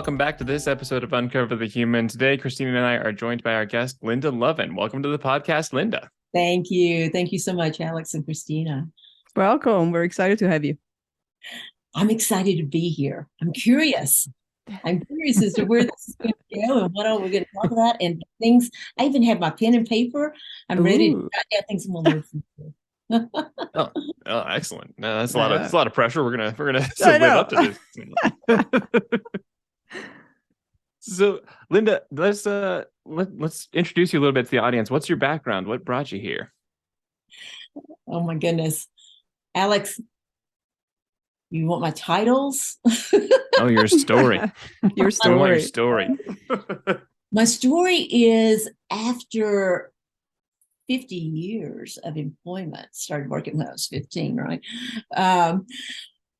Welcome back to this episode of Uncover the Human. Today, Christina and I are joined by our guest, Linda Lovin. Welcome to the podcast, Linda. Thank you. Thank you so much, Alex and Christina. Welcome. We're excited to have you. I'm excited to be here. I'm curious. I'm curious as to where this is going to go and what all we're going to talk about and things. I even have my pen and paper. I'm ready to jot down things I'm going to listen Oh, excellent. No, that's a Yeah. lot of pressure. We're gonna I live know. up to this. So, Linda, let's introduce you a little bit to the audience. What's your background? What brought you here? Oh my goodness. Alex, you want my titles? Oh, your story. Your We want your story. story. My story is after 50 years of employment, started working when I was 15, right?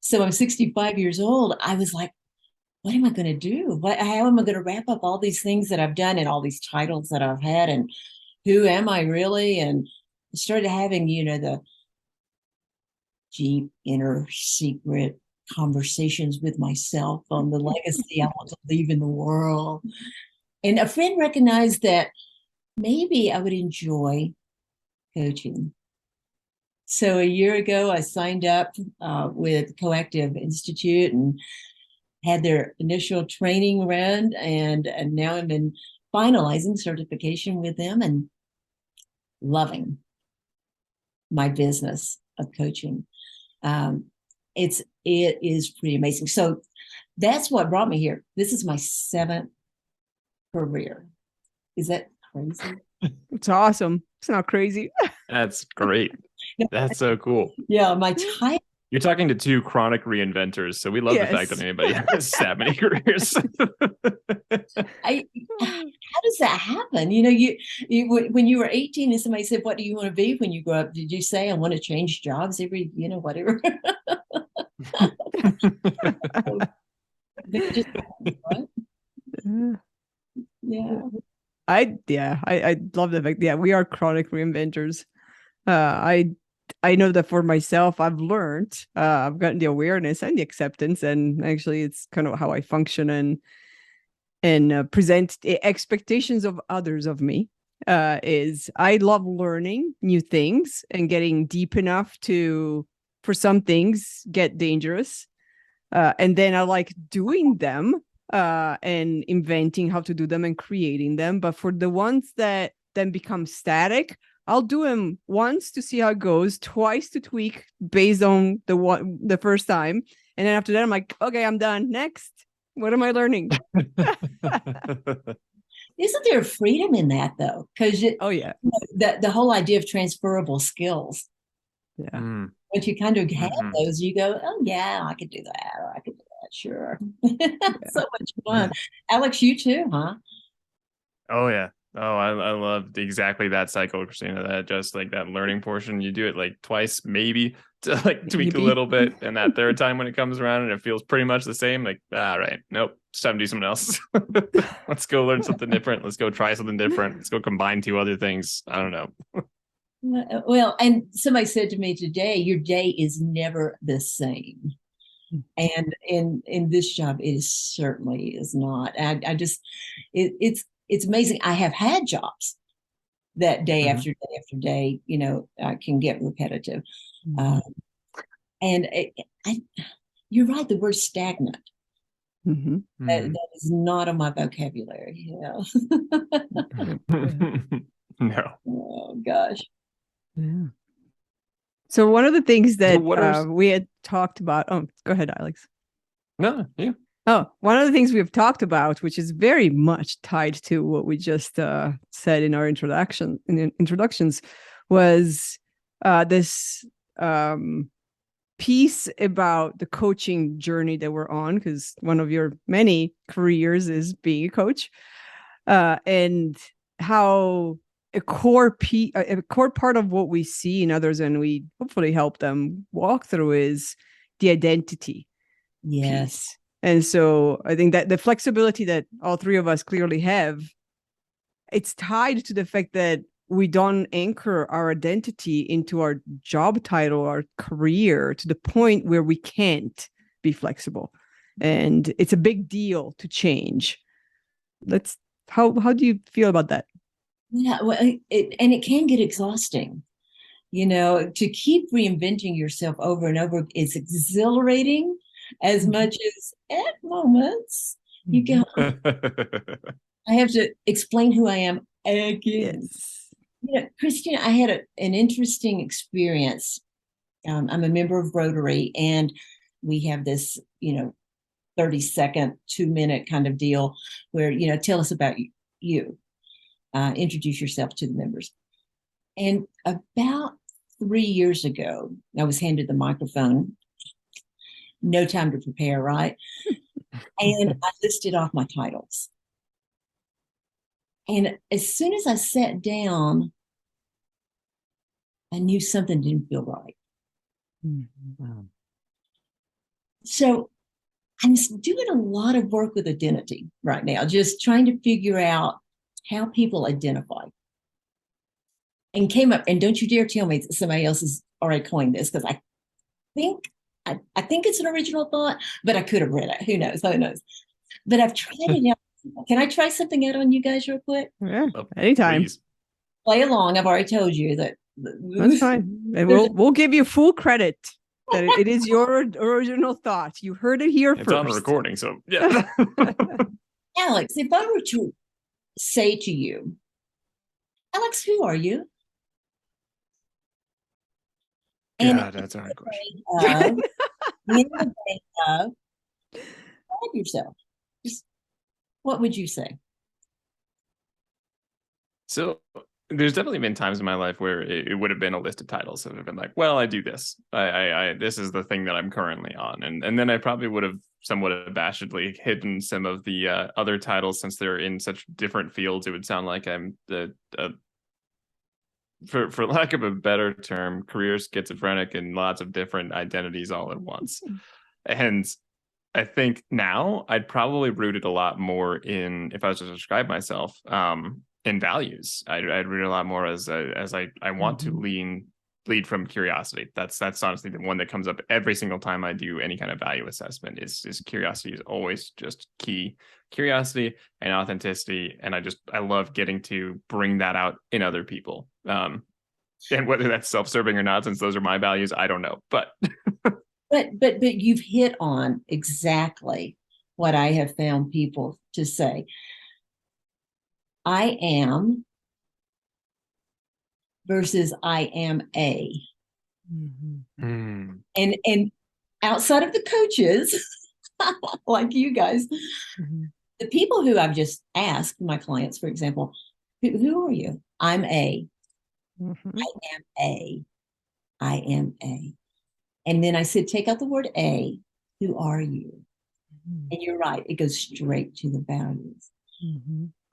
So I'm 65 years old. I was like, what am I going to do? How am I going to wrap up all these things that I've done and all these titles that I've had? And who am I really? And I started having, the deep inner secret conversations with myself on the legacy I want to leave in the world. And a friend recognized that maybe I would enjoy coaching. So a year ago, I signed up with Coactive Institute and had their initial training run, and now I'm in finalizing certification with them and loving my business of coaching. It is pretty amazing. So that's what brought me here. This is my 7th career. Is that crazy? It's awesome. It's not crazy. That's great. That's so cool. Yeah, my title. You're talking to two chronic reinventors, so we love the fact that anybody has that many careers. How does that happen? You when you were 18 and somebody said, "What do you want to be when you grow up?" Did you say, "I want to change jobs every, whatever"? Just, what? Yeah. I love the fact. Yeah, we are chronic reinventors. I know that for myself, I've learned, I've gotten the awareness and the acceptance, and actually, it's kind of how I function and present the expectations of others of me. Is I love learning new things and getting deep enough to, for some things, get dangerous, and then I like doing them and inventing how to do them and creating them. But for the ones that then become static, I'll do them once to see how it goes, twice to tweak based on the first time. And then after that, I'm like, okay, I'm done. Next. What am I learning? Isn't there freedom in that though? Because yeah, the whole idea of transferable skills. Yeah. Once you kind of have those, you go, oh yeah, I could do that, or I could do that, sure. So much fun. Alex, you too, huh? Oh yeah. Oh, I loved exactly that cycle, Christina. That just like that learning portion, you do it like twice, maybe to like tweak a little bit, and that third time when it comes around and it feels pretty much the same, like, right, nope, it's time to do something else. Let's go learn something different. Let's go try something different. Let's go combine two other things. I don't know. Well, and somebody said to me today, your day is never the same. And in this job, it certainly is not. I just, it's amazing. I have had jobs that day after day after day, can get repetitive. And you're right, the word stagnant. That is not on my vocabulary. No. Oh, gosh. Yeah. So one of the things that we had talked about. Oh, go ahead, Alex. No, you. Oh, one of the things we've talked about, which is very much tied to what we just said in our introductions, was this piece about the coaching journey that we're on, because one of your many careers is being a coach, and how a core part of what we see in others and we hopefully help them walk through is the identity piece. And so I think that the flexibility that all three of us clearly have, it's tied to the fact that we don't anchor our identity into our job title, our career, to the point where we can't be flexible. and it's a big deal to change. How do you feel about that? Yeah, well, it can get exhausting. To keep reinventing yourself over and over is exhilarating as much as at moments you go, I have to explain who I am again. Yes. Christina, I had an interesting experience. I'm a member of Rotary, and we have this, 30-second, 2-minute kind of deal where, tell us about you. Introduce yourself to the members. And about 3 years ago, I was handed the microphone. No time to prepare, right? And I listed off my titles. And as soon as I sat down, I knew something didn't feel right. Mm-hmm. So I'm doing a lot of work with identity right now, just trying to figure out how people identify. And came up, and don't you dare tell me somebody else has already coined this, because I think it's an original thought, but I could have read it. Who knows? But I've tried it out. Can I try something out on you guys real quick? Yeah, anytime. Please. Play along. I've already told you that. That's fine. And we'll give you full credit that it is your original thought. You heard it here first. It's on the recording, so yeah. Alex, if I were to say to you, Alex, who are you? God, that's a hard question. Describe yourself. Just what would you say? So there's definitely been times in my life where it would have been a list of titles that have been like, well, I do this. I this is the thing that I'm currently on. And then I probably would have somewhat abashedly hidden some of the other titles, since they're in such different fields. It would sound like I'm for lack of a better term, career schizophrenic and lots of different identities all at once. And I think now I'd probably root it a lot more in, if I was to describe myself, in values. I'd read a lot more as I want to lead from curiosity. That's honestly the one that comes up every single time I do any kind of value assessment. Is curiosity is always just key. Curiosity and authenticity, and I love getting to bring that out in other people. And whether that's self-serving or not, since those are my values, I don't know. But but you've hit on exactly what I have found people to say. I am versus I am a. And outside of the coaches, like you guys, the people who I've just asked, my clients, for example, who are you? I'm a. I am a. I am a. And then I said, take out the word a. Who are you? And you're right. It goes straight to the values.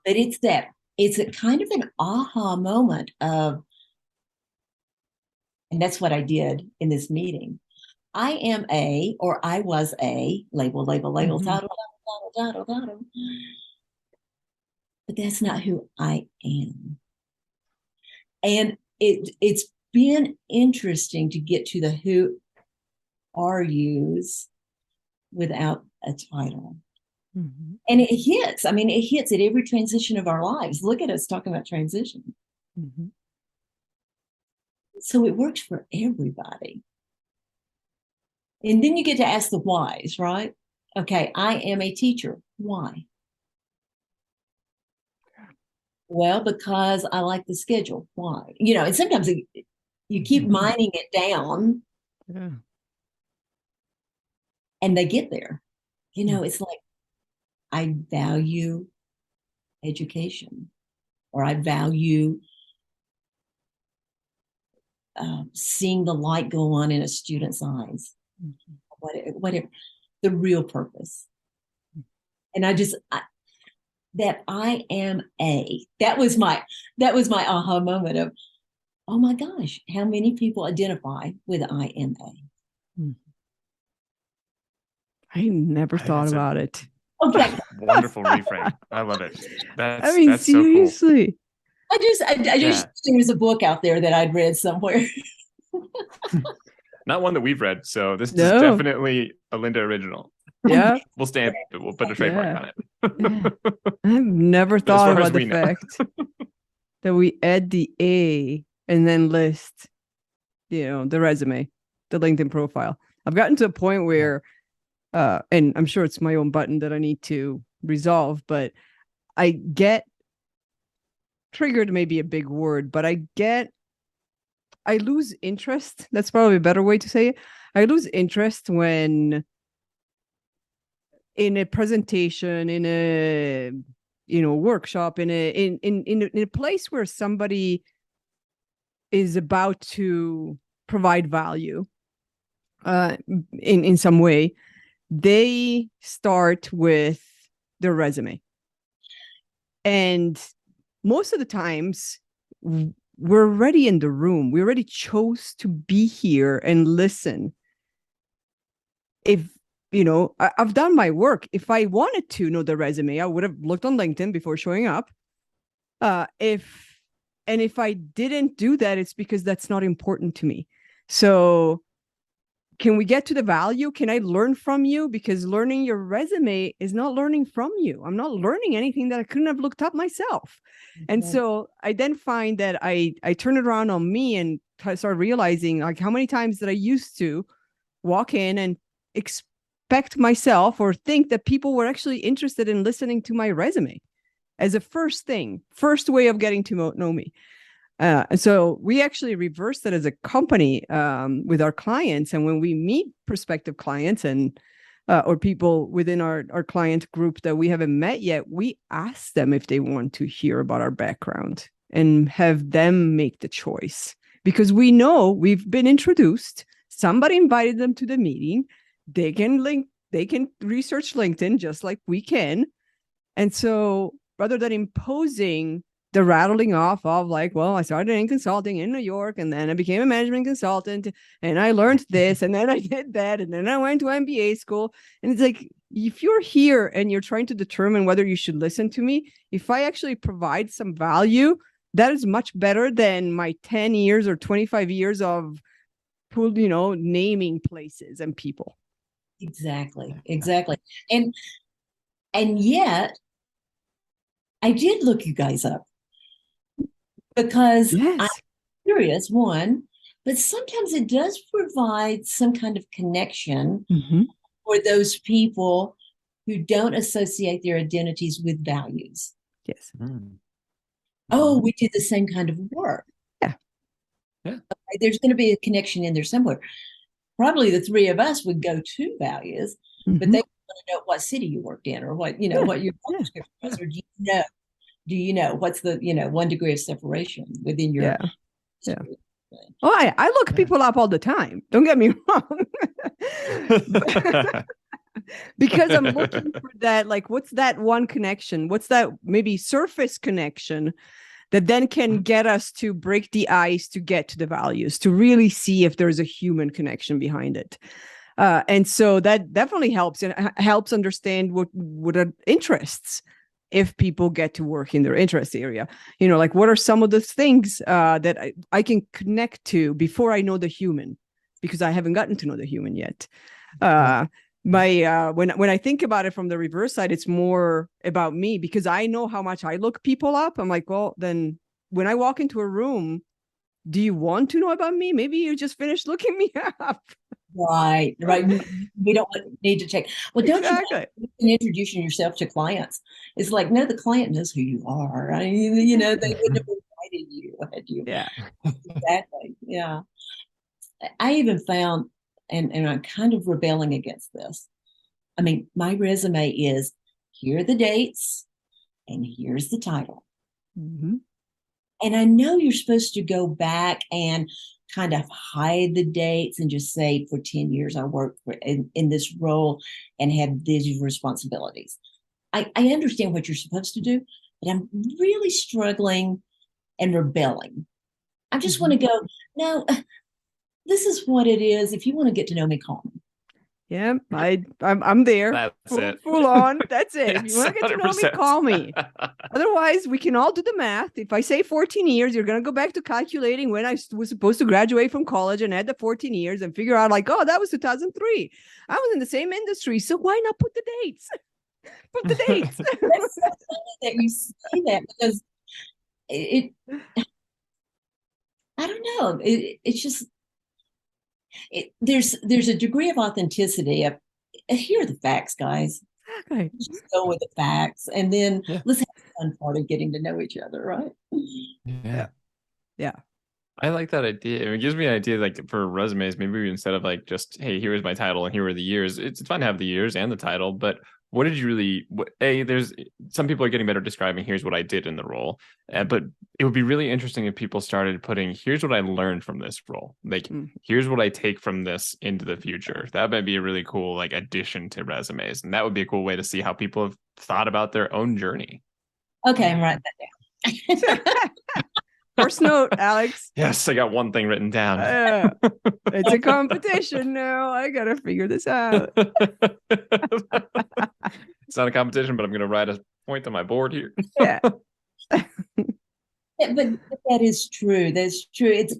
But it's a kind of an aha moment of, and that's what I did in this meeting. I am a, or I was a, label, title. But that's not who I am. And it's been interesting to get to the who are yous without a title. And it hits. I mean, it hits at every transition of our lives. Look at us talking about transition. So it works for everybody. And then you get to ask the whys, right? Okay, I am a teacher. Why? Well, because I like the schedule. Why? And sometimes you keep mining it down. And they get there. It's like, I value education, or I value seeing the light go on in a student's eyes, whatever, the real purpose. And that I am a, that was my aha moment of, oh my gosh, how many people identify with I am a? I never thought about it. Okay. Wonderful reframe. I love it. That's seriously. So cool. I just there was a book out there that I'd read somewhere. Not one that we've read, so this is definitely a Linda original. Yeah. We'll stamp it. We'll put a trademark Yeah. on Yeah. it. I've never But as thought far as about the we know. fact that we add the A and then list, the resume, the LinkedIn profile. I've gotten to a point where, and I'm sure it's my own button that I need to resolve, but I get triggered, maybe a big word, but I lose interest. That's probably a better way to say it. I lose interest when in a presentation, in a workshop, in a place where somebody is about to provide value in some way, they start with their resume. And most of the times we're already in the room. We already chose to be here and listen. If I've done my work. If I wanted to know the resume, I would have looked on LinkedIn before showing up. If I didn't do that, it's because that's not important to me. So can we get to the value? Can I learn from you? Because learning your resume is not learning from you. I'm not learning anything that I couldn't have looked up myself. And so I then find that I turn it around on me and start realizing, like, how many times that I used to walk in and expect myself or think that people were actually interested in listening to my resume as a first way of getting to know me. And so we actually reversed it as a company with our clients. And when we meet prospective clients and or people within our client group that we haven't met yet, we ask them if they want to hear about our background and have them make the choice. Because we know we've been introduced, somebody invited them to the meeting, they can research LinkedIn just like we can. And so rather than imposing the rattling off of, like, well, I started in consulting in New York and then I became a management consultant and I learned this and then I did that and then I went to MBA school. And it's like, if you're here and you're trying to determine whether you should listen to me, if I actually provide some value, that is much better than my 10 years or 25 years of naming places and people. Exactly. And yet I did look you guys up because Yes. I'm curious, one, but sometimes it does provide some kind of connection for those people who don't associate their identities with values. Yes. Oh, we did the same kind of work. Yeah. Okay, there's going to be a connection in there somewhere. Probably the three of us would go to values, but they want to know what city you worked in or what, what your job description was, or do you know what's the 1 degree of separation within your Oh, I look people up all the time, don't get me wrong. Because I'm looking for that, like, what's that one connection, what's that maybe surface connection that then can get us to break the ice to get to the values, to really see if there's a human connection behind it. And so that definitely helps, and helps understand what are interests if people get to work in their interest area. Like, what are some of the things that I can connect to before I know the human, because I haven't gotten to know the human yet. When I think about it from the reverse side, it's more about me, because I know how much I look people up. I'm like, well, then when I walk into a room, do you want to know about me? Maybe you just finished looking me up. Right. We don't need to check. Well, don't Exactly. you introducing yourself to clients? It's like, no, the client knows who you are. I mean, they wouldn't have invited you had you. Yeah. Exactly. Yeah. I even found, and I'm kind of rebelling against this. I mean, my resume is, here are the dates and here's the title. And I know you're supposed to go back and kind of hide the dates and just say, for 10 years I worked in this role and had these responsibilities. I understand what you're supposed to do, but I'm really struggling and rebelling. I just want to go, no, this is what it is. If you want to get to know me, call me. Yeah, I'm there. That's it. Full on. That's it. If you Yes, want to get to know me, call me. 100%. Otherwise, we can all do the math. If I say 14 years, you're going to go back to calculating when I was supposed to graduate from college and add the 14 years and figure out, like, oh, that was 2003. I was in the same industry. So why not put the dates? Put the dates. That's so funny that you say that, because it I don't know. It's just there's a degree of authenticity of, here are the facts, guys. Okay. Just go with the facts, and then Yeah. let's have the fun part of getting to know each other, right? Yeah. Yeah. I like that idea. It gives me an idea, like for resumes, maybe instead of like just, hey, here is my title and here are the years. It's fun to have the years and the title, but what did you really? There's some people are getting better at describing. Here's what I did in the role, but it would be really interesting if people started putting, here's what I learned from this role. Like, here's what I take from this into the future. That might be a really cool like addition to resumes, and that would be a cool way to see how people have thought about their own journey. Okay, I'm writing that down. First note, Alex. Yes, I got one thing written down. It's a competition now. I gotta figure this out. It's not a competition, but I'm going to write a point on my board here. Yeah. Yeah, but that is true. That's true. It's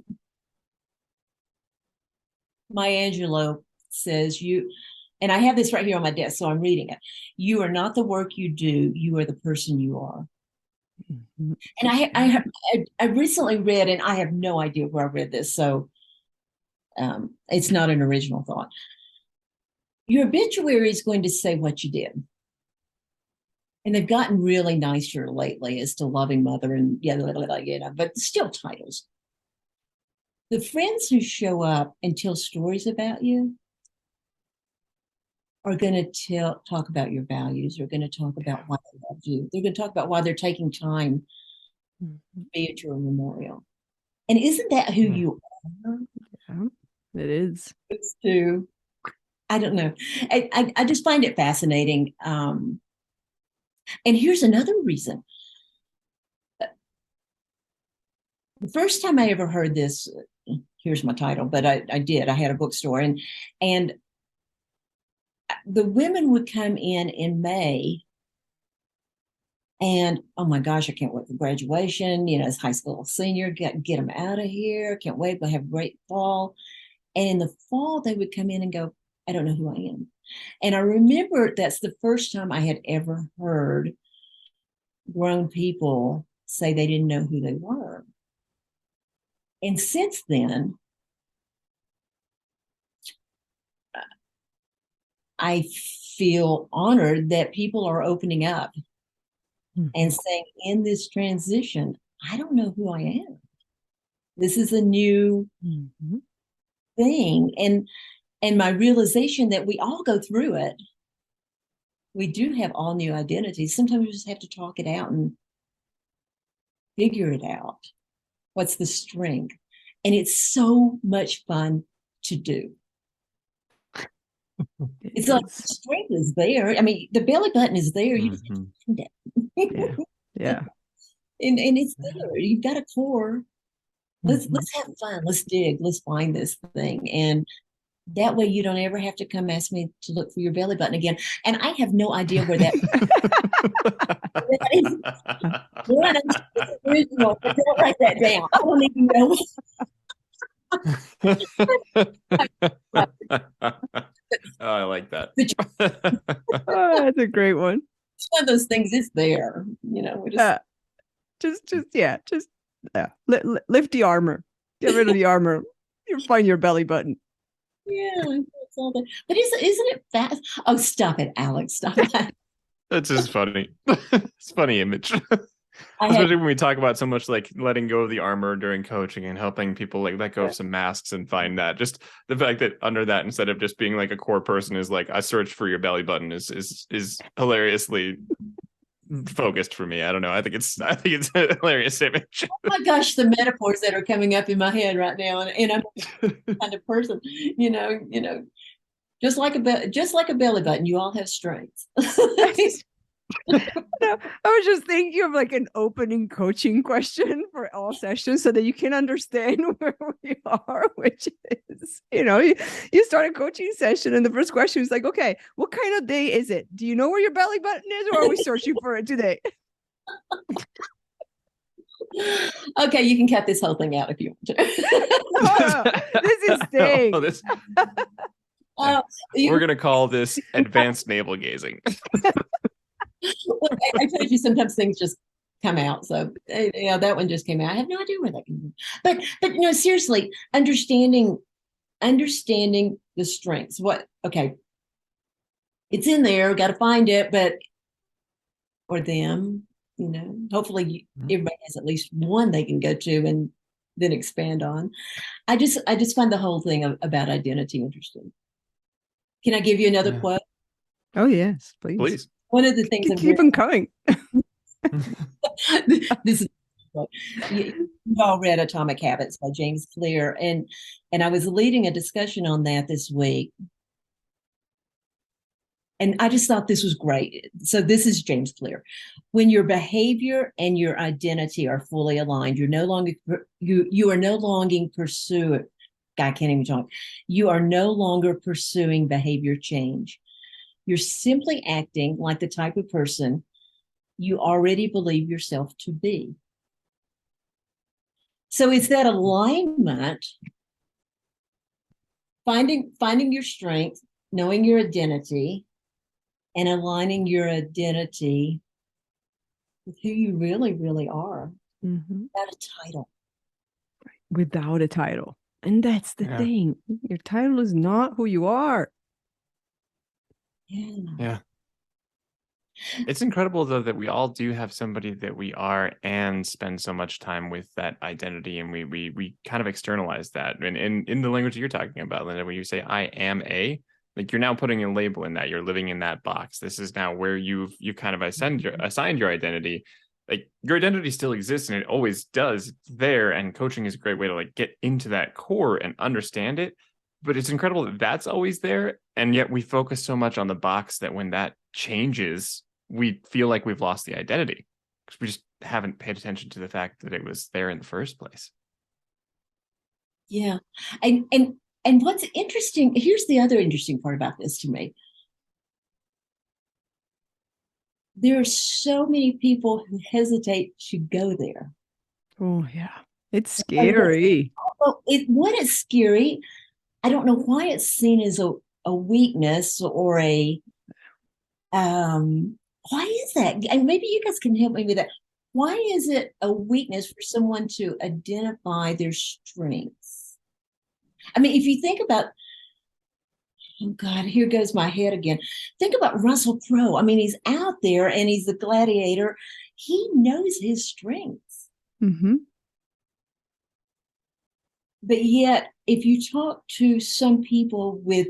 Maya Angelou says, you, and I have this right here on my desk, so I'm reading it. You are not the work you do, you are the person you are. And I recently read, and I have no idea where I read this, so it's not an original thought. Your obituary is going to say what you did. And they've gotten really nicer lately as to loving mother and but still titles. The friends who show up and tell stories about you are going to talk about your values. They're going to talk about why they love you. They're going to talk about why they're taking time to be at your memorial. And isn't that who you are? Yeah, it is. It's too. I don't know. I just find it fascinating. And here's another reason. The first time I ever heard this, here's my title, but I did. I had a bookstore, and the women would come in May, and oh my gosh, I can't wait for graduation. You know, as high school senior, get them out of here. Can't wait. We'll have a great fall. And in the fall, they would come in and go, I don't know who I am. And I remember that's the first time I had ever heard grown people say they didn't know who they were. And since then, I feel honored that people are opening up and saying, in this transition, I don't know who I am. This is a new thing. And my realization that we all go through it. We do have all new identities. Sometimes we just have to talk it out and figure it out. What's the strength? And it's so much fun to do. It's like the strength is there. I mean, the belly button is there. You just have to find it. Yeah. And it's there. You've got a core. Let's have fun. Let's dig. Let's find this thing. And that way you don't ever have to come ask me to look for your belly button again. And I have no idea where that is. Original, but don't write that down. I don't even know. Oh, I like that. Oh, that's a great one. It's one of those things. It's there, you know. Just lift the armor. Get rid of the armor. You'll find your belly button. Yeah, it's all there. But isn't it fast? Oh, stop it, Alex! Stop it. That's just funny. It's a funny image. Especially when we talk about so much like letting go of the armor during coaching and helping people like let go of some masks and find that. Just the fact that under that, instead of just being like a core person, is like I search for your belly button is hilariously focused for me. I don't know. I think it's a hilarious image. Oh my gosh, the metaphors that are coming up in my head right now, and I'm the kind of person, you know, just like a belly button, you all have strengths. No, I was just thinking of like an opening coaching question for all sessions so that you can understand where we are, which is, you start a coaching session and the first question is like, okay, what kind of day is it? Do you know where your belly button is, or are we searching for it today? Okay, you can cut this whole thing out if you want to. No, this is staying. We're going to call this advanced navel gazing. Well, I told you sometimes things just come out. So that one just came out. I have no idea where that came from. But no, seriously, understanding the strengths. Okay, it's in there, got to find it, but or them, hopefully everybody has at least one they can go to and then expand on. I just find the whole thing about identity interesting. Can I give you another quote? Oh yes, please. One of the things keep them coming. This is you've all read Atomic Habits by James Clear, and I was leading a discussion on that this week, and I just thought this was great. So this is James Clear. When your behavior and your identity are fully aligned, you are no longer pursuing. I can't even talk. You are no longer pursuing behavior change. You're simply acting like the type of person you already believe yourself to be. So it's that alignment, finding your strength, knowing your identity, and aligning your identity with who you really, really are, without a title. Without a title. And that's the thing. Your title is not who you are. Yeah. It's incredible, though, that we all do have somebody that we are and spend so much time with that identity, and we kind of externalize that. And in the language you're talking about, Linda, when you say I am like you're now putting a label in that, you're living in that box. This is now where you kind of assigned your identity. Like your identity still exists and it always does. It's there, and coaching is a great way to like get into that core and understand it. But it's incredible that that's always there, and yet we focus so much on the box that when that changes, we feel like we've lost the identity because we just haven't paid attention to the fact that it was there in the first place. Yeah. And what's interesting, here's the other interesting part about this to me. There are so many people who hesitate to go there. Oh, yeah. It's scary. What is scary, I don't know why it's seen as a weakness or why is that? And maybe you guys can help me with that. Why is it a weakness for someone to identify their strengths? I mean, if you think about, oh God, here goes my head again. Think about Russell Crowe. I mean, he's out there and he's the gladiator. He knows his strengths. But yet, if you talk to some people with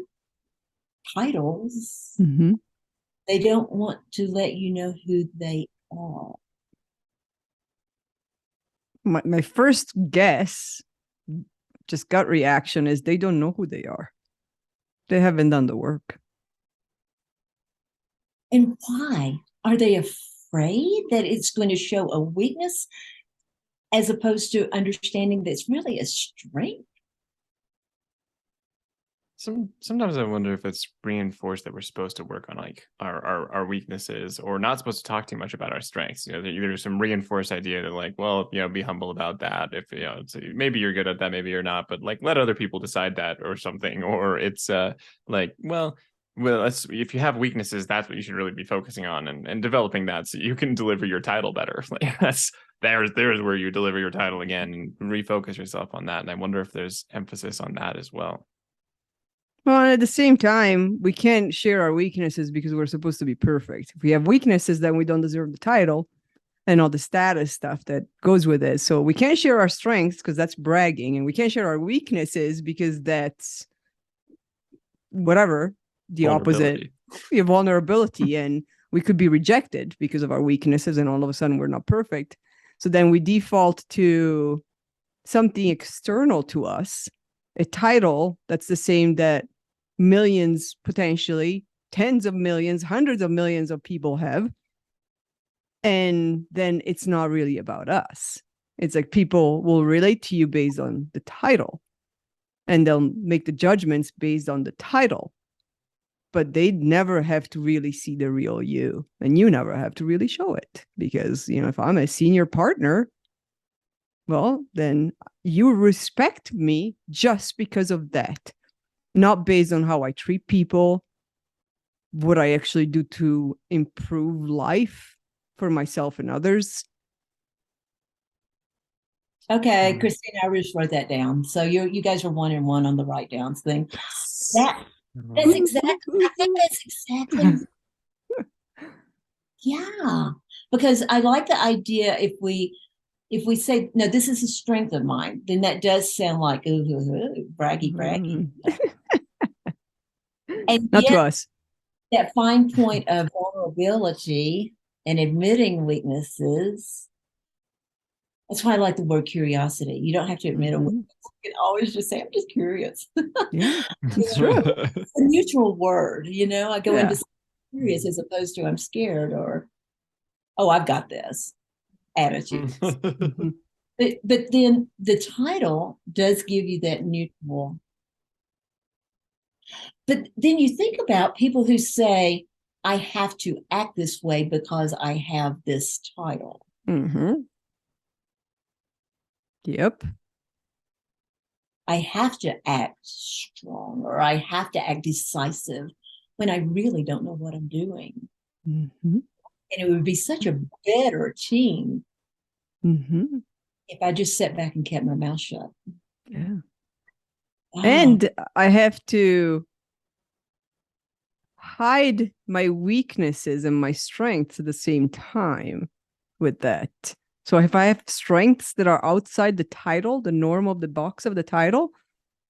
titles, they don't want to let you know who they are. My first guess, just gut reaction, is they don't know who they are. They haven't done the work. And why? Are they afraid that it's going to show a weakness as opposed to understanding that it's really a strength? Sometimes I wonder if it's reinforced that we're supposed to work on like our weaknesses, or not supposed to talk too much about our strengths. There's some reinforced idea that like, well, be humble about that. If maybe you're good at that, maybe you're not, but like let other people decide that or something. Or it's like, well, if you have weaknesses, that's what you should really be focusing on and developing that so you can deliver your title better. Like there's where you deliver your title again and refocus yourself on that. And I wonder if there's emphasis on that as well. Well, and at the same time, we can't share our weaknesses because we're supposed to be perfect. If we have weaknesses, then we don't deserve the title and all the status stuff that goes with it. So we can't share our strengths because that's bragging, and we can't share our weaknesses because that's whatever, the opposite, vulnerability. And we could be rejected because of our weaknesses, and all of a sudden we're not perfect. So then we default to something external to us, a title that's the same that millions, potentially tens of millions, hundreds of millions of people have. And then it's not really about us. It's like people will relate to you based on the title, and they'll make the judgments based on the title, but they never have to really see the real you, and you never have to really show it. Because, if I'm a senior partner, well, then you respect me just because of that, not based on how I treat people, what I actually do to improve life for myself and others. Okay, Christina, I just wrote that down. So you guys are 1-1 on the write downs thing. That's exactly. I think that's exactly. Yeah, because I like the idea. If we say no, this is a strength of mine, then that does sound like braggy, braggy. And Not to yet, us. that fine point of vulnerability and admitting weaknesses. That's why I like the word curiosity. You don't have to admit a weakness. You can always just say, I'm just curious. Yeah, it's true. It's a neutral word, I go Yeah. into curious as opposed to I'm scared or, oh, I've got this attitude. But then the title does give you that neutral. But then you think about people who say, I have to act this way because I have this title. Yep. I have to act strong or I have to act decisive when I really don't know what I'm doing. And it would be such a better team if I just sat back and kept my mouth shut. Yeah. And I have to hide my weaknesses and my strengths at the same time with that. So if I have strengths that are outside the title, the norm of the box of the title,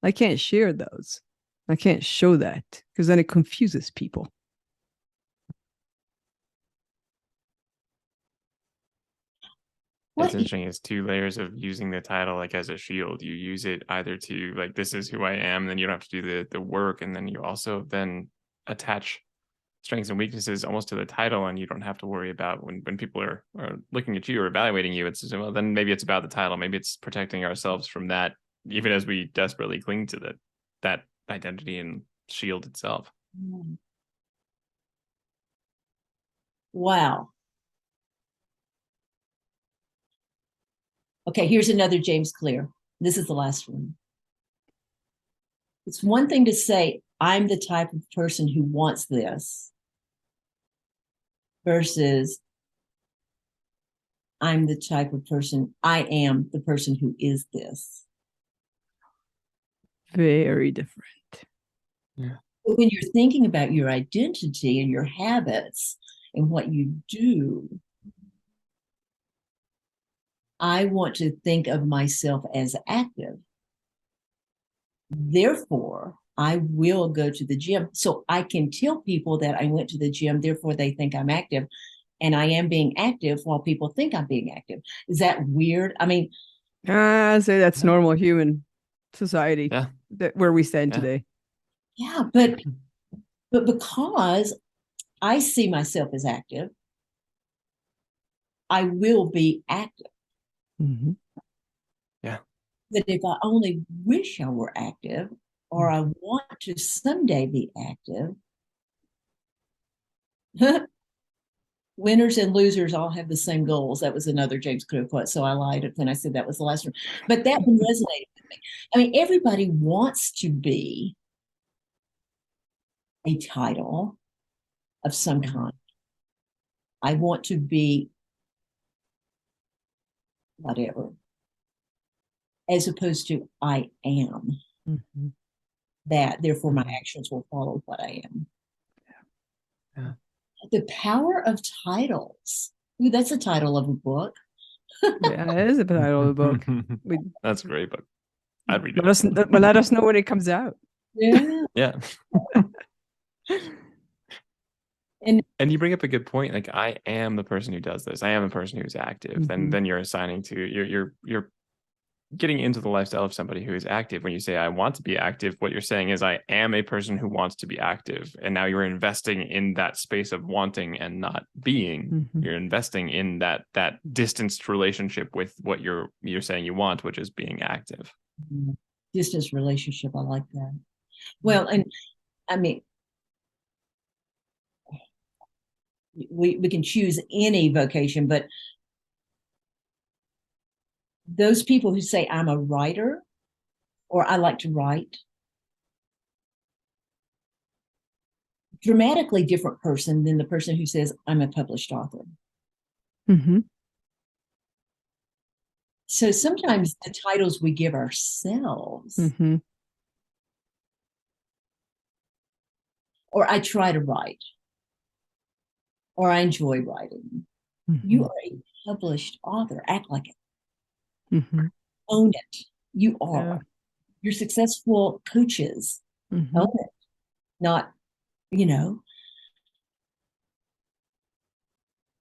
I can't share those. I can't show that because then it confuses people. It's interesting. It's two layers of using the title like as a shield. You use it either to like, this is who I am, then you don't have to do the work. And then you also then attach strengths and weaknesses almost to the title, and you don't have to worry about when people are looking at you or evaluating you. It's well, then maybe it's about the title. Maybe it's protecting ourselves from that, even as we desperately cling to that identity and shield itself. Wow. Okay, here's another James Clear. This is the last one. It's one thing to say, I'm the type of person who wants this, versus I'm the type of person, I am the person who is this. Very different. Yeah. But when you're thinking about your identity and your habits and what you do, I want to think of myself as active. Therefore, I will go to the gym. So I can tell people that I went to the gym, therefore they think I'm active. And I am being active while people think I'm being active. Is that weird? I mean, I say that's normal human society, where we stand today. Yeah, but because I see myself as active, I will be active. Yeah. But if I only wish I were active, or I want to someday be active, winners and losers all have the same goals. That was another James Clear quote. So I lied when I said that was the last one. But that one resonated with me. I mean, everybody wants to be a title of some kind. I want to be whatever, as opposed to I am that, therefore my actions will follow what I am. Yeah. The power of titles. Ooh, that's the title of a book. Yeah, it is a title of a book. That's a great book. I'd read it. Let us know when it comes out. Yeah. Yeah. And you bring up a good point. Like, I am the person who does this. I am the person who's active. Then you're assigning to you're getting into the lifestyle of somebody who is active. When you say I want to be active, what you're saying is I am a person who wants to be active, and now you're investing in that space of wanting and not being. You're investing in that distanced relationship with what you're saying you want, which is being active. Distance relationship, I like that. Well, and I mean, we can choose any vocation, but those people who say I'm a writer or I like to write, dramatically different person than the person who says I'm a published author. So sometimes the titles we give ourselves, or I try to write, or I enjoy writing. You are a published author. Act like it. Own it. You are. Yeah. You're successful coaches. Own it. Not,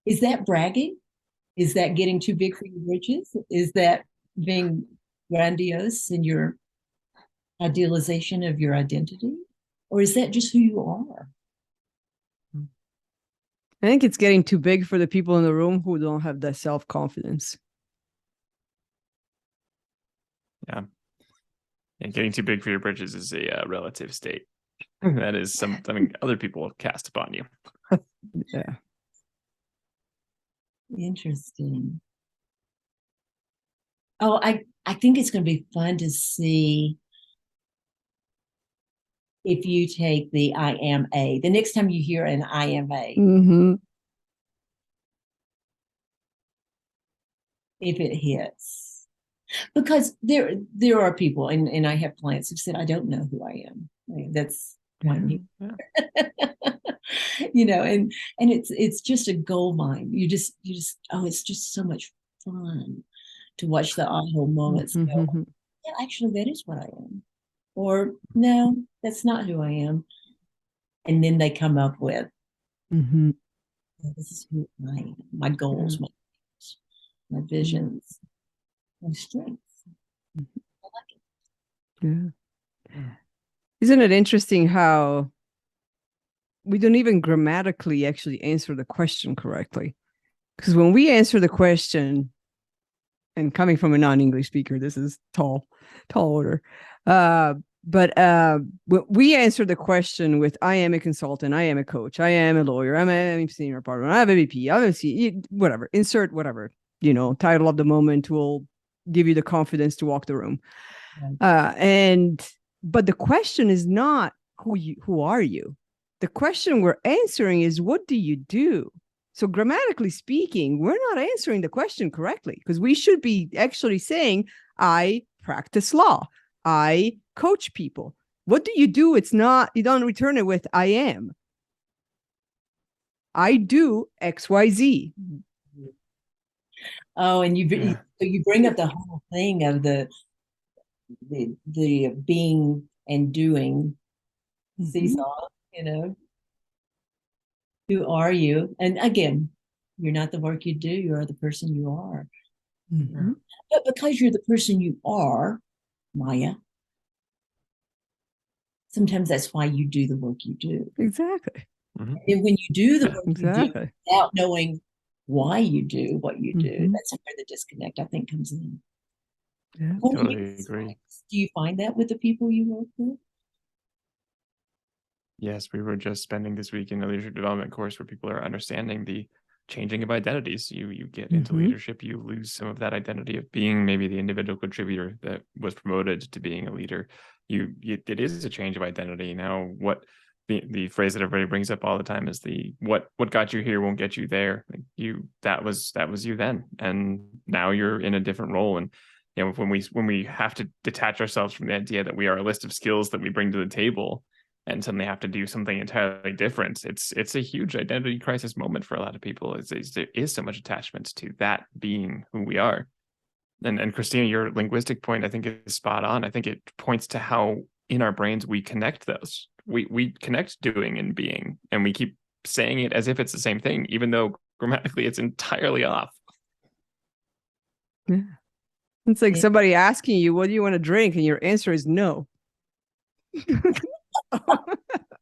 is that bragging? Is that getting too big for your britches? Is that being grandiose in your idealization of your identity? Or is that just who you are? I think it's getting too big for the people in the room who don't have that self-confidence. Yeah. And getting too big for your britches is a relative state. That is something other people cast upon you. Yeah. Interesting. Oh, I think it's going to be fun to see if you take the I am a, the next time you hear an I am a, if it hits. Because there are people, and I have clients who've said, I don't know who I am. That's why I'm here. And it's just a gold mine. You just it's just so much fun to watch the aha moments. Go, yeah, actually that is what I am. Or no, that's not who I am. And then they come up with this is who I am, my goals, my visions, my strengths. I like it. Yeah. Isn't it interesting how we don't even grammatically actually answer the question correctly? Because when we answer the question, and coming from a non-English speaker, this is tall order. But we answer the question with, I am a consultant, I am a coach, I am a lawyer, I'm a senior partner, I have a VP, I'm a CEO, whatever, insert whatever, title of the moment will give you the confidence to walk the room. But the question is not who are you? The question we're answering is, what do you do? So grammatically speaking, we're not answering the question correctly, because we should be actually saying, I practice law. I coach people. What do you do? It's not, you don't return it with I am. I do XYZ. Oh, and you bring up the whole thing of the being and doing seesaw, Who are you? And again, you're not the work you do, you are the person you are. But because you're the person you are, Maya, sometimes that's why you do the work you do. Exactly. And when you do the work you do without knowing why you do what you do, that's where the disconnect, I think, comes in. Yeah, totally agree. Do you find that with the people you work with? Yes, we were just spending this week in a leadership development course where people are understanding the changing of identities. You get into leadership, you lose some of that identity of being maybe the individual contributor that was promoted to being a leader. It is a change of identity. Now, what the phrase that everybody brings up all the time is what got you here won't get you there. Like that was you then, and now you're in a different role. And when we have to detach ourselves from the idea that we are a list of skills that we bring to the table, and suddenly have to do something entirely different, it's a huge identity crisis moment for a lot of people. There is so much attachment to that being who we are. And Christina, your linguistic point, I think, is spot on. I think it points to how in our brains we connect those. We connect doing and being, and we keep saying it as if it's the same thing, even though grammatically it's entirely off. Yeah. It's like Yeah. somebody asking you, what do you want to drink? And your answer is no.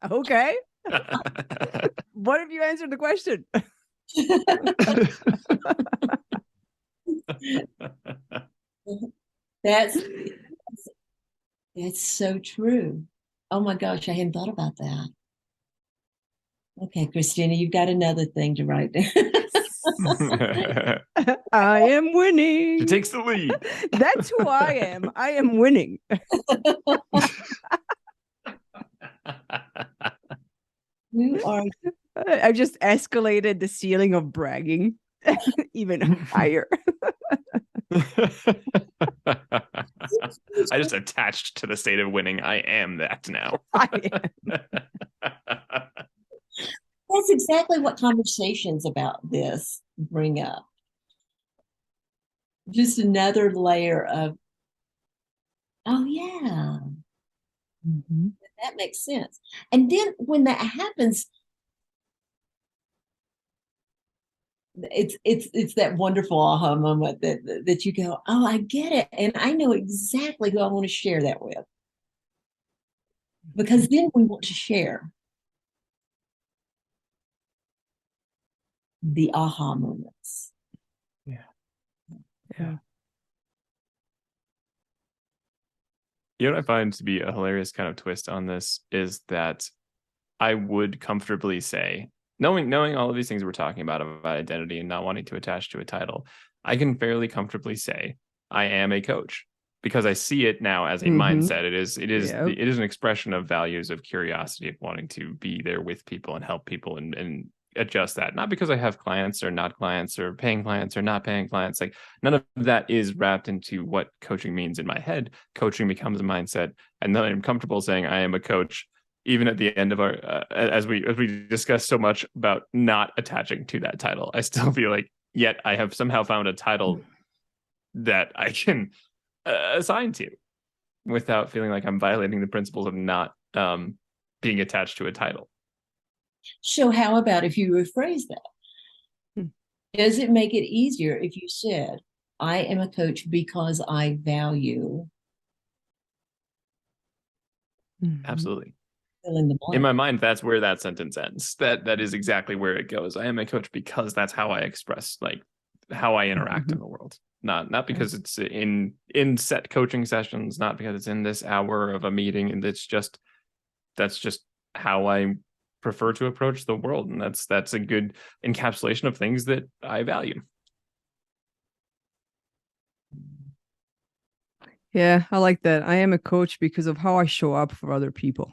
Okay. What if you answered the question? That's that's so true. Oh my gosh, I hadn't thought about that. Okay, Christina, you've got another thing to write down. I am winning. She takes the lead. That's who I am. I am winning. Who are I've just escalated the ceiling of bragging even higher. I just attached to the state of winning. I am that now. That's exactly what conversations about this bring up. Just another layer of, oh yeah, Mm-hmm. that makes sense. And then when that happens, it's that wonderful aha moment that you go, oh, I get it, and I know exactly who I want to share that with, because then we want to share the aha moments. Yeah. You know what I find to be a hilarious kind of twist on this is that I would comfortably say, knowing all of these things we're talking about identity and not wanting to attach to a title, I can fairly comfortably say I am a coach because I see it now as a mindset. It is an expression of values, of curiosity, of wanting to be there with people and help people and adjust that. Not because I have clients or not clients or paying clients or not paying clients. Like none of that is wrapped into what coaching means in my head. Coaching becomes a mindset, and then I'm comfortable saying I am a coach. Even at the end of our, as we discussed so much about not attaching to that title, I still feel like yet I have somehow found a title that I can assign to without feeling like I'm violating the principles of not being attached to a title. So how about if you rephrase that? Does it make it easier if you said, I am a coach because I value? Absolutely. In my mind, that's where that sentence ends. That is exactly where it goes. I am a coach because that's how I express, like, how I interact in the world. Not because it's in set coaching sessions, not because it's in this hour of a meeting, and that's just how I prefer to approach the world, and that's a good encapsulation of things that I value. Yeah, I like that. I am a coach because of how I show up for other people.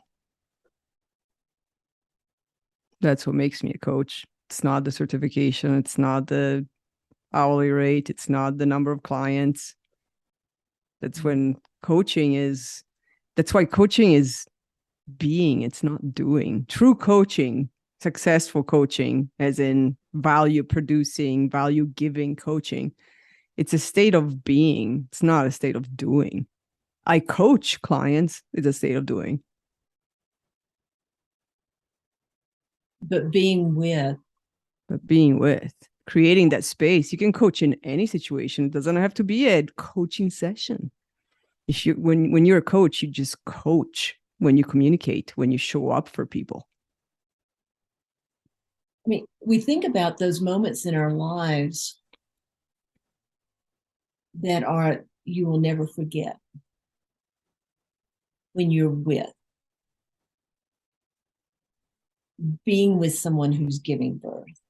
That's what makes me a coach. It's not the certification. It's not the hourly rate. It's not the number of clients. That's when coaching is, that's why coaching is being, it's not doing. True coaching, successful coaching, as in value producing, value giving coaching, it's a state of being. It's not a state of doing. I coach clients, it's a state of doing. But being with, creating that space. You can coach in any situation. It doesn't have to be a coaching session. If you when you're a coach, you just coach when you communicate, when you show up for people. I mean, we think about those moments in our lives that are, you will never forget when you're with, being with someone who's giving birth,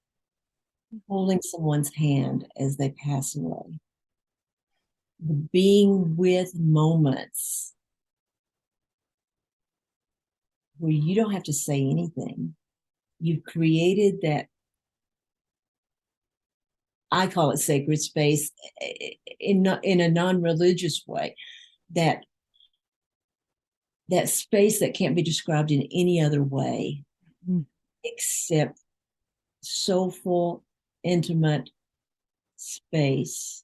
holding someone's hand as they pass away, the being with moments where you don't have to say anything. You've created that, I call it sacred space in a non-religious way, that space that can't be described in any other way except soulful, intimate space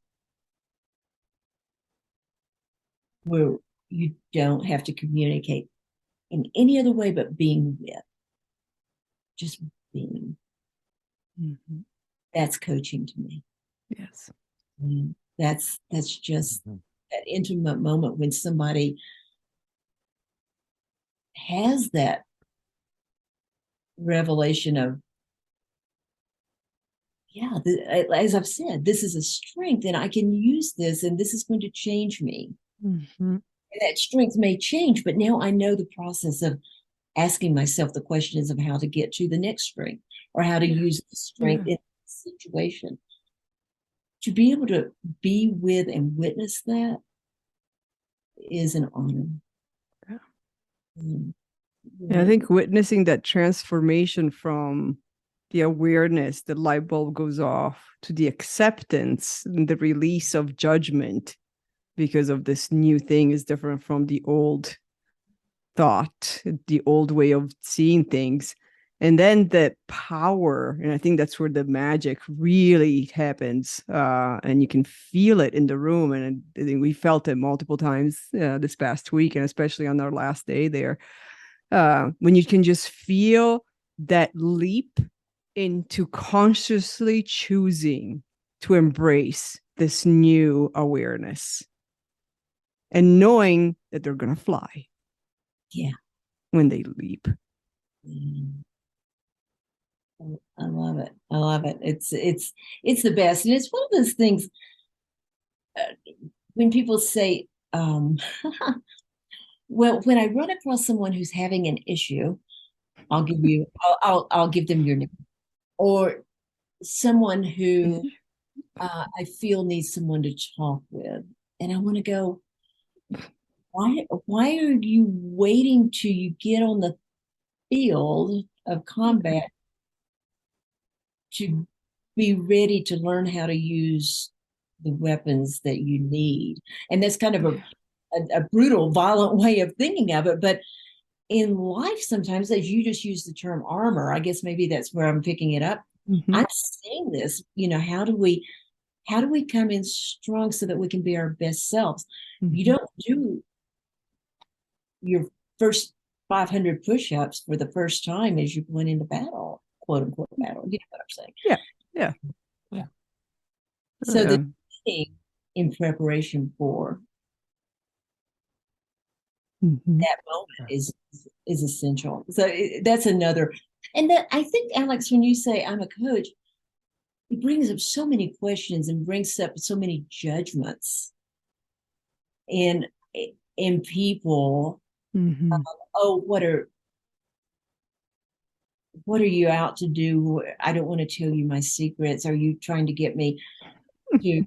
where you don't have to communicate in any other way but being with, just being. That's coaching to me. Yes. That's just that intimate moment when somebody has that revelation of, yeah, as I've said, this is a strength and I can use this and this is going to change me. Mm-hmm. And that strength may change, but now I know the process of asking myself the questions of how to get to the next strength or how to use the strength in a situation. To be able to be with and witness that is an honor. Yeah. Mm. And I think witnessing that transformation from the awareness, the light bulb goes off, to the acceptance and the release of judgment because of this new thing is different from the old thought, the old way of seeing things. And then the power, and I think that's where the magic really happens. And you can feel it in the room. And I think we felt it multiple times this past week, and especially on our last day there. When you can just feel that leap into consciously choosing to embrace this new awareness and knowing that they're going to fly. Yeah. When they leap. I love it. I love it. It's the best. And it's one of those things when people say, well, when I run across someone who's having an issue, I'll give them your name. Or someone who I feel needs someone to talk with. And I want to go, why are you waiting till you get on the field of combat to be ready to learn how to use the weapons that you need? And that's kind of a brutal, violent way of thinking of it. But in life, sometimes, as you just use the term armor, I guess maybe that's where I'm picking it up. Mm-hmm. I'm saying this, how do we come in strong so that we can be our best selves? Mm-hmm. You don't do your first 500 push-ups for the first time as you went into battle, quote unquote battle. You know what I'm saying? Yeah. So the thing in preparation for that moment is essential. So that's another. And that, I think, Alex, when you say I'm a coach, it brings up so many questions and brings up so many judgments in people. Mm-hmm. What are you out to do? I don't want to tell you my secrets. Are you trying to get me to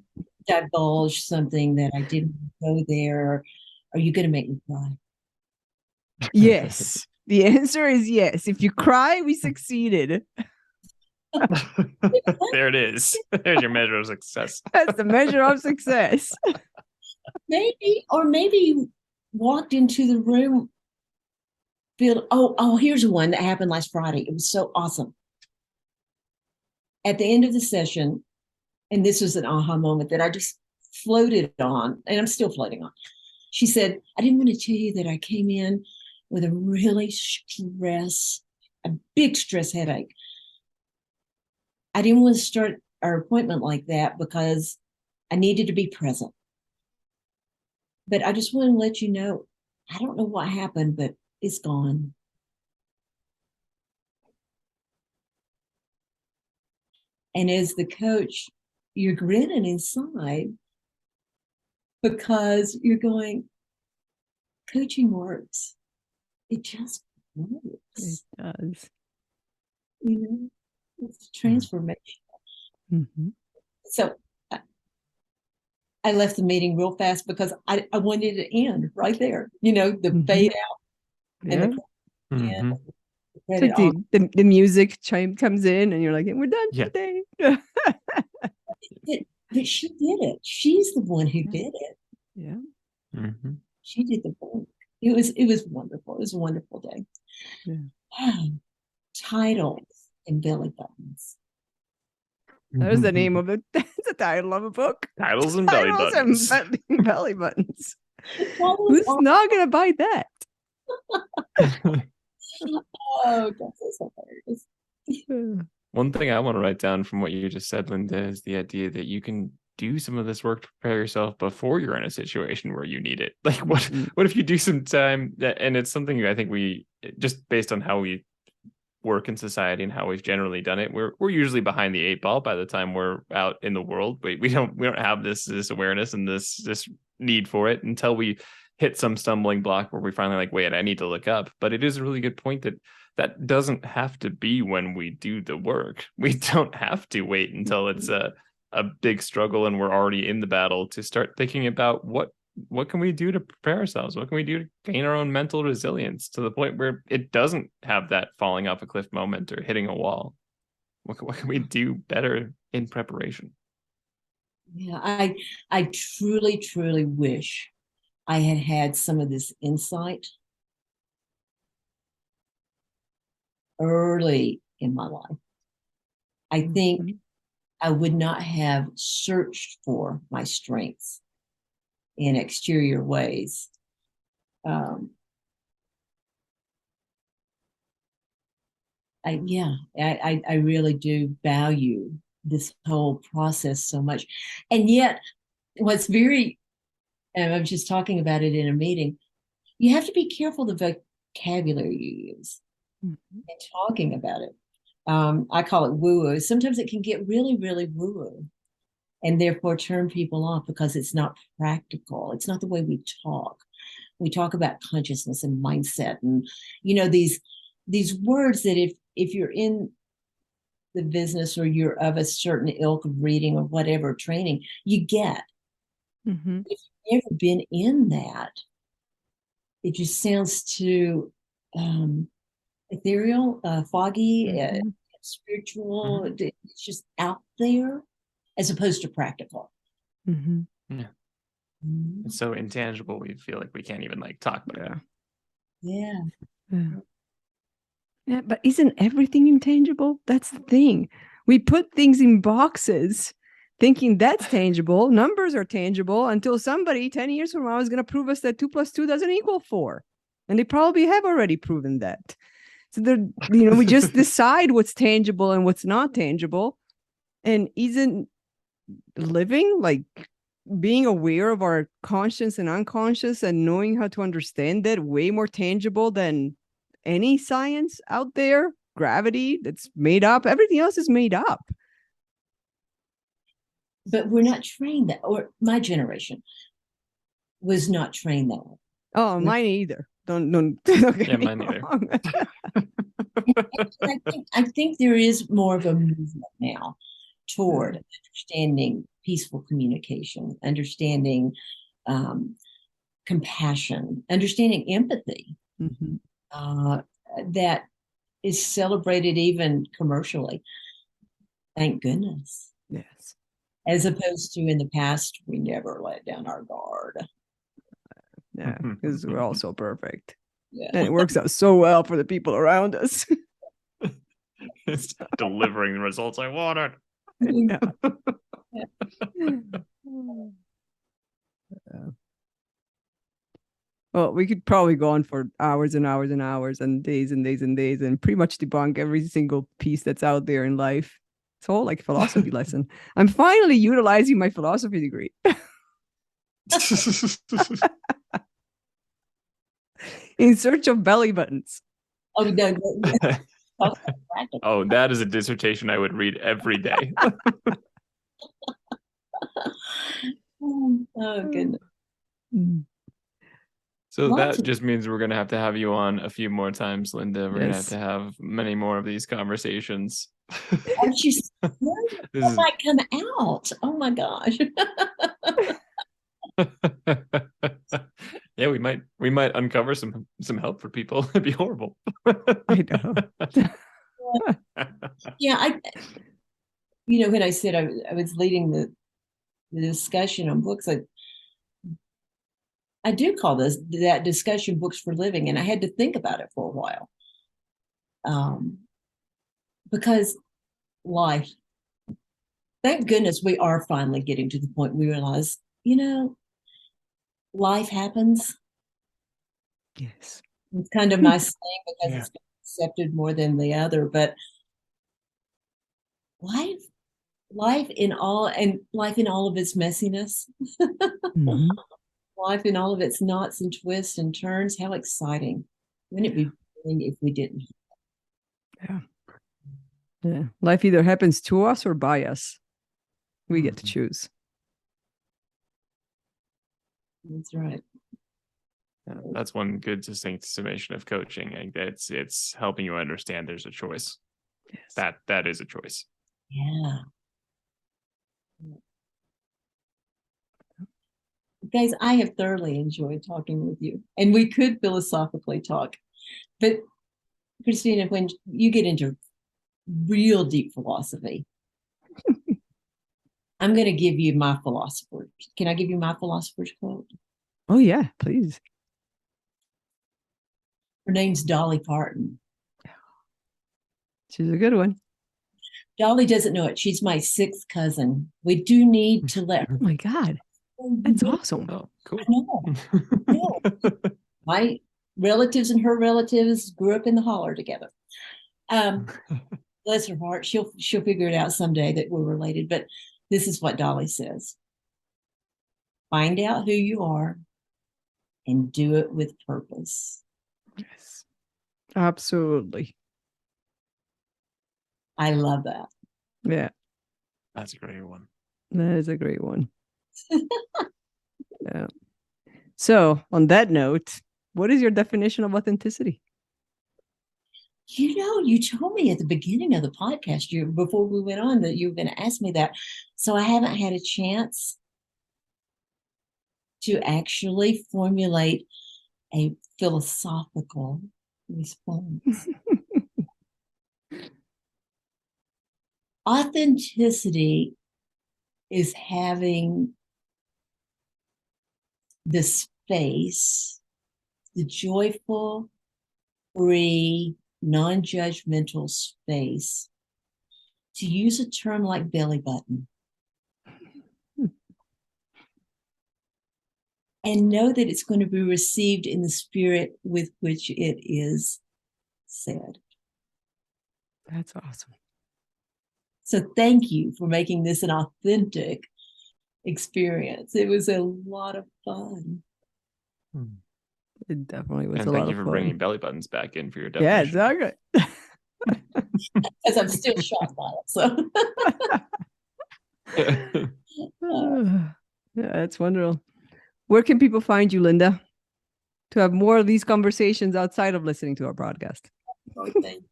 divulge something that I didn't go there? Are you going to make me cry? Yes. The answer is yes. If you cry, we succeeded. There it is. There's your measure of success. That's the measure of success. Maybe you walked into the room. Here's one that happened last Friday. It was so awesome. At the end of the session, and this was an aha moment that I just floated on, and I'm still floating on. She said, I didn't want to tell you that I came in with a really a big stress headache. I didn't want to start our appointment like that because I needed to be present. But I just want to let you know, I don't know what happened, but it's gone. And as the coach, you're grinning inside because you're going, coaching works. It just works. It does. It's transformation. Mm-hmm. So I left the meeting real fast because I wanted it to end right there. The fade out. Yeah. And it's like the music chime comes in and you're like, we're done today. But she did it. She's the one who did it. Yeah. Mm-hmm. She did the work. It was wonderful. It was a wonderful day. Yeah. Titles and belly buttons. There's the name of it. That's the title of a book. Titles and belly buttons. And belly buttons. Who's not going to buy that? Oh, that's so hilarious. One thing I want to write down from what you just said, Linda, is the idea that you can do some of this work to prepare yourself before you're in a situation where you need it. Like Mhm. what if you do some time and it's something I think we just based on how we work in society and how we've generally done it, we're usually behind the eight ball by the time we're out in the world. We don't have this awareness and this need for it until we hit some stumbling block where we finally like, wait, I need to look up. But it is a really good point that that doesn't have to be when we do the work. We don't have to wait until it's a big struggle and we're already in the battle to start thinking about what can we do to prepare ourselves? What can we do to gain our own mental resilience to the point where it doesn't have that falling off a cliff moment or hitting a wall? What can we do better in preparation? Yeah, I truly, truly wish I had had some of this insight early in my life. I think Mhm. I would not have searched for my strengths in exterior ways. Um, I really do value this whole process so much. And yet, what's very, and I was just talking about it in a meeting, you have to be careful the vocabulary you use Mhm. in talking about it. I call it woo woo. Sometimes it can get really, really woo woo and therefore turn people off because it's not practical. It's not the way we talk. We talk about consciousness and mindset and, you know, these words that if you're in the business or you're of a certain ilk of reading or whatever training, you get. Mhm. If you've never been in that, it just sounds too ethereal, foggy, Mhm. spiritual. Mm-hmm. It's just out there as opposed to practical. Mhm. Yeah, Mhm. it's so intangible. We feel like we can't even like talk about it. Yeah. Yeah. Yeah. Yeah, but isn't everything intangible? That's the thing. We put things in boxes thinking that's tangible. Numbers are tangible until somebody 10 years from now is going to prove us that 2 plus 2 doesn't equal 4. And they probably have already proven that. So we just decide what's tangible and what's not tangible. And isn't living like being aware of our conscious and unconscious and knowing how to understand that way more tangible than any science out there? Gravity that's made up, everything else is made up. But we're not trained that, or my generation was not trained that way. Oh, We're, mine either. Don't get Yeah, me mine neither. wrong. I think there is more of a movement now toward Mm. understanding peaceful communication, understanding um, compassion, understanding empathy Mhm. uh, that is celebrated even commercially. Thank goodness. Yes. As opposed to in the past, we never let down our guard. Yeah, because we're all so perfect. And Yeah. it works out so well for the people around us. It's delivering the results I wanted. Yeah. Well, we could probably go on for hours and hours and hours and days and days and days and pretty much debunk every single piece that's out there in life. It's all like philosophy lesson. I'm finally utilizing my philosophy degree in search of belly buttons. Oh, no, no. Oh, that is a dissertation I would read every day. Oh, goodness. Mm. So Lots that of, just means we're going to have you on a few more times, Linda. We're going to Yes. have many more of these conversations. aren't you scared? This What is might come out? Oh my gosh. yeah, we might uncover some help for people. It'd be horrible. I know. Yeah, when I said I was leading the discussion on books, I do call that discussion books for living, and I had to think about it for a while. Because life, thank goodness we are finally getting to the point we realize, life happens. Yes. It's kind of nice thing because Yeah. it's been accepted more than the other, but life life in all of its messiness, Mhm. life in all of its knots and twists and turns. How exciting. Wouldn't it be boring if we didn't? Yeah. Yeah. Life either happens to us or by us. We get to choose. That's right. Yeah, that's one good distinct summation of coaching. Like it's helping you understand there's a choice. Yes. That is a choice. Yeah. Guys, I have thoroughly enjoyed talking with you, and we could philosophically talk, but Christina, when you get into real deep philosophy, I'm going to give you my philosopher. Can I give you my philosopher's quote? Oh yeah, please. Her name's Dolly Parton. She's a good one. Dolly doesn't know it. She's my sixth cousin. We do need to let her. Oh my God. That's awesome. Oh, cool. I know. Yeah. My relatives and her relatives grew up in the holler together. Bless her heart. She'll figure it out someday that we're related. But this is what Dolly says: find out who you are and do it with purpose. Yes. Absolutely. I love that. Yeah. That's a great one. That is a great one. Yeah. So, on that note, what is your definition of authenticity? You know, you told me at the beginning of the podcast, before we went on, that you were going to ask me that. So I haven't had a chance to actually formulate a philosophical response. Authenticity is having the space, the joyful, free, non-judgmental space, to use a term like belly button, and know that it's going to be received in the spirit with which it is said. That's awesome. So thank you for making this an authentic experience. It was a lot of fun. It definitely was And a thank lot you of for fun. bringing belly buttons back in for your Yeah, definition. exactly. As I'm still shocked by it. So Yeah, that's wonderful. Where can people find you, Linda, to have more of these conversations outside of listening to our podcast? thank you.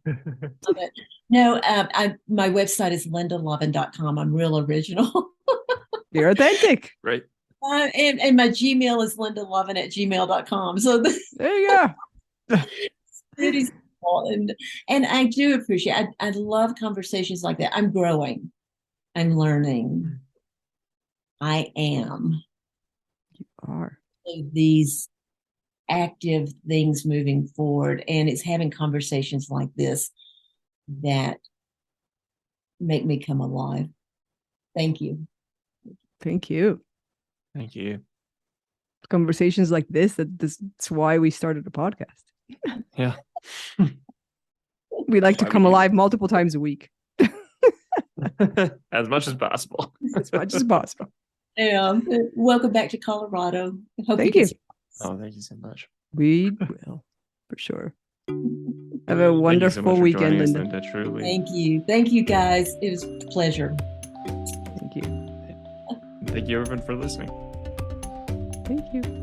Love it. No, my website is lindalovin.com. I'm real original. You're authentic. Right. And my Gmail is lindalovin@gmail.com. So There you go. pretty simple. And I do appreciate, I love conversations like that. I'm growing. I'm learning. I am. You are. These active things moving forward. And it's having conversations like this that make me come alive. Thank you. Thank you. Thank you. Conversations like that's why we started a podcast. Yeah. We like to Why we come do alive multiple times a week. as much as possible. As much as possible. Welcome back to Colorado. I hope Thank you you. get Oh, thank you so much. We will, for sure. Have a Thank you so wonderful much for weekend, joining us, Linda. Linda. Truly. Thank you. Thank you, guys. It was a pleasure. Thank you. Thank you, everyone, for listening. Thank you.